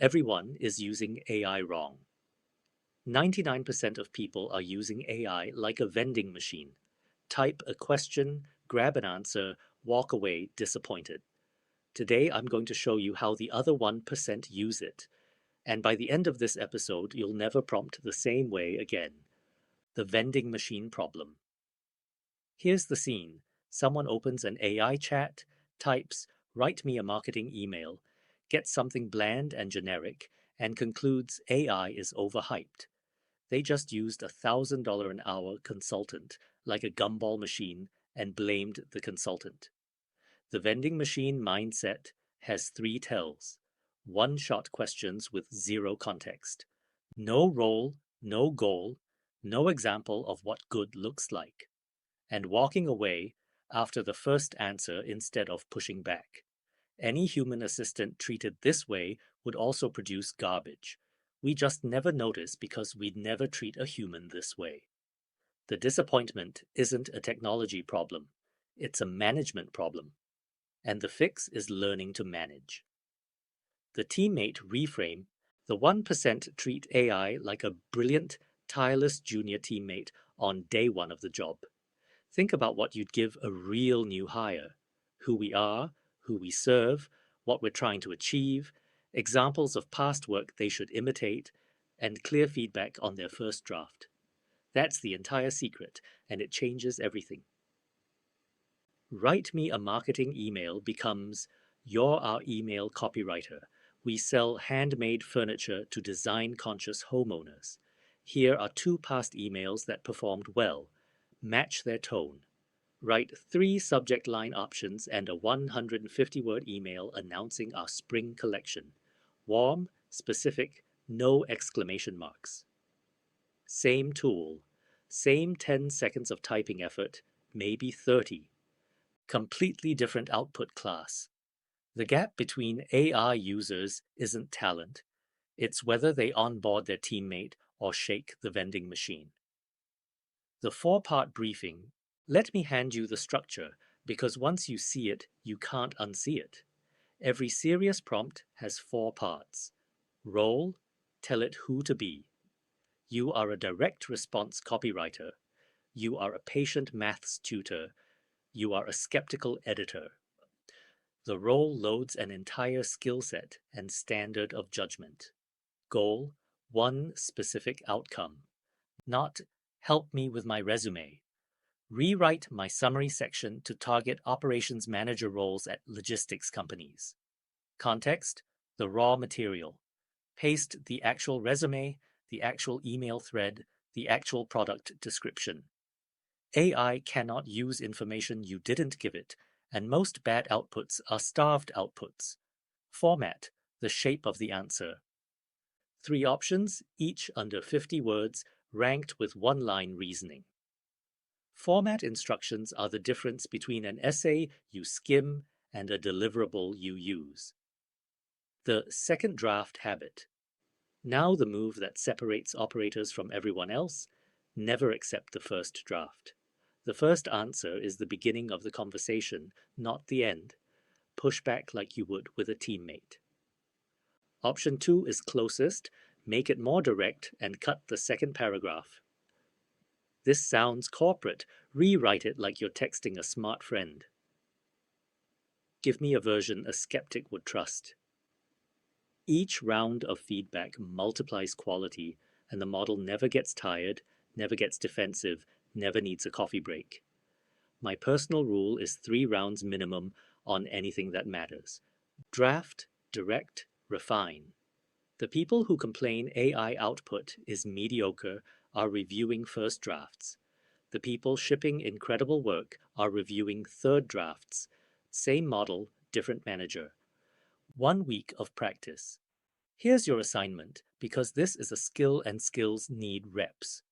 Everyone is using AI wrong. 99% of people are using AI like a vending machine. Type a question, grab an answer, walk away disappointed. Today, I'm going to show you how the other 1% use it. And by the end of this episode, you'll never prompt the same way again. The vending machine problem. Here's the scene. Someone opens an AI chat, types, "Write me a marketing email," gets something bland and generic, and concludes AI is overhyped. They just used $1,000 an hour consultant like a gumball machine and blamed the consultant. The vending machine mindset has three tells: one-shot questions with zero context, no role, no goal, no example of what good looks like, and walking away after the first answer instead of pushing back. Any human assistant treated this way would also produce garbage. We just never notice because we'd never treat a human this way. The disappointment isn't a technology problem, it's a management problem. And the fix is learning to manage. The teammate reframe: the 1% treat AI like a brilliant, tireless junior teammate on day one of the job. Think about what you'd give a real new hire: who we are, who we serve, what we're trying to achieve, examples of past work they should imitate, and clear feedback on their first draft. That's the entire secret, and it changes everything. "Write me a marketing email" becomes "You're our email copywriter. We sell handmade furniture to design-conscious homeowners. Here are 2 past emails that performed well. Match their tone. Write 3 subject line options and a 150-word email announcing our spring collection. Warm, specific, no exclamation marks." Same tool, same 10 seconds of typing effort, maybe 30. Completely different output class. The gap between AI users isn't talent. It's whether they onboard their teammate or shake the vending machine. The 4-part briefing. Let me hand you the structure, because once you see it, you can't unsee it. Every serious prompt has 4 parts. Role: tell it who to be. You are a direct response copywriter. You are a patient maths tutor. You are a skeptical editor. The role loads an entire skill set and standard of judgment. Goal: one specific outcome. Not "help me with my resume." Rewrite my summary section to target operations manager roles at logistics companies. Context: the raw material. Paste the actual resume, the actual email thread, the actual product description. AI cannot use information you didn't give it, and most bad outputs are starved outputs. Format: the shape of the answer. 3 options, each under 50 words, ranked with one-line reasoning. Format instructions are the difference between an essay you skim and a deliverable you use. The second draft habit. Now the move that separates operators from everyone else: never accept the first draft. The first answer is the beginning of the conversation, not the end. Push back like you would with a teammate. Option 2 is closest. Make it more direct and cut the second paragraph. "This sounds corporate." Rewrite it like you're texting a smart friend. Give me a version a skeptic would trust. Each round of feedback multiplies quality, and the model never gets tired, never gets defensive, never needs a coffee break. My personal rule is 3 rounds minimum on anything that matters. Draft, direct, refine. The people who complain AI output is mediocre are reviewing first drafts. The people shipping incredible work are reviewing third drafts. Same model, different manager. 1 week of practice. Here's your assignment, because this is a skill and skills need reps.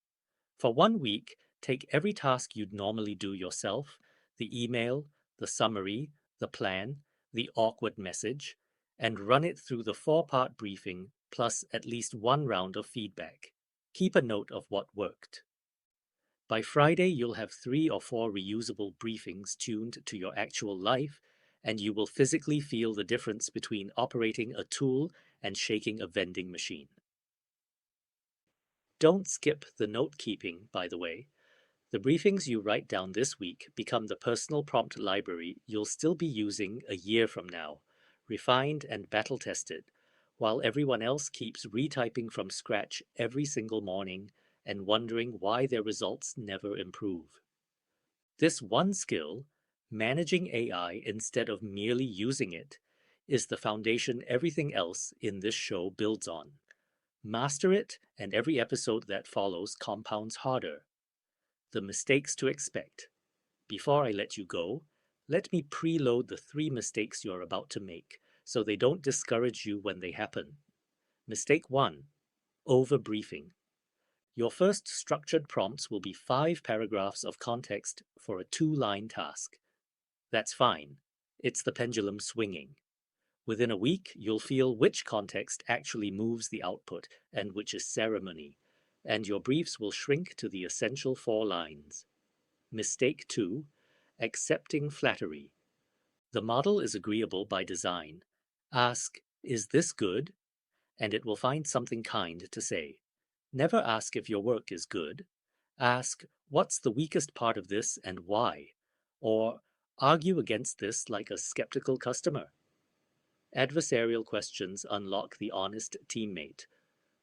For 1 week, take every task you'd normally do yourself: the email, the summary, the plan, the awkward message, and run it through the 4-part briefing plus at least 1 round of feedback. Keep a note of what worked. By Friday, you'll have 3 or 4 reusable briefings tuned to your actual life, and you will physically feel the difference between operating a tool and shaking a vending machine. Don't skip the note keeping, by the way. The briefings you write down this week become the personal prompt library you'll still be using a year from now, refined and battle tested, while everyone else keeps retyping from scratch every single morning and wondering why their results never improve. This one skill, managing AI instead of merely using it, is the foundation everything else in this show builds on. Master it, and every episode that follows compounds harder. The mistakes to expect. Before I let you go, let me preload the 3 mistakes you're about to make so they don't discourage you when they happen. Mistake 1. Overbriefing. Your first structured prompts will be 5 paragraphs of context for a 2-line task. That's fine. It's the pendulum swinging. Within a week, you'll feel which context actually moves the output and which is ceremony, and your briefs will shrink to the essential 4 lines. Mistake 2. Accepting flattery. The model is agreeable by design. Ask, "Is this good?" and it will find something kind to say. Never ask if your work is good. Ask, "What's the weakest part of this and why?" Or, "Argue against this like a skeptical customer." Adversarial questions unlock the honest teammate.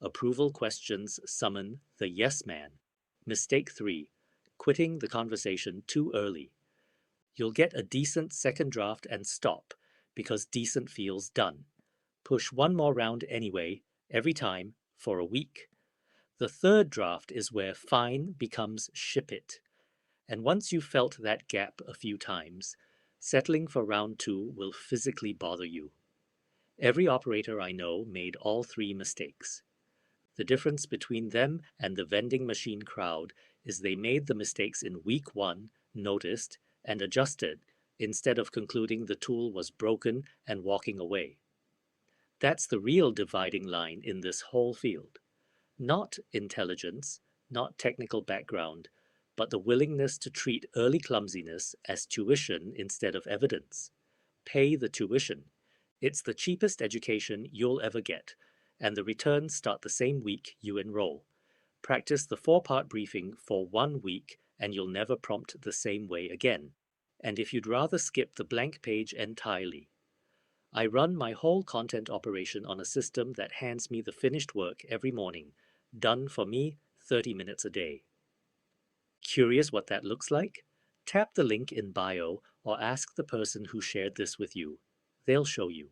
Approval questions summon the yes man. Mistake 3. Quitting the conversation too early. You'll get a decent second draft and stop, because decent feels done. Push one more round anyway, every time, for a week. The third draft is where fine becomes ship it. And once you've felt that gap a few times, settling for round 2 will physically bother you. Every operator I know made all 3 mistakes. The difference between them and the vending machine crowd is they made the mistakes in week 1, noticed, and adjusted, instead of concluding the tool was broken and walking away. That's the real dividing line in this whole field. Not intelligence, not technical background, but the willingness to treat early clumsiness as tuition instead of evidence. Pay the tuition. It's the cheapest education you'll ever get, and the returns start the same week you enroll. Practice the 4-part briefing for 1 week, and you'll never prompt the same way again. And if you'd rather skip the blank page entirely, I run my whole content operation on a system that hands me the finished work every morning, done for me 30 minutes a day. Curious what that looks like? Tap the link in bio or ask the person who shared this with you. They'll show you.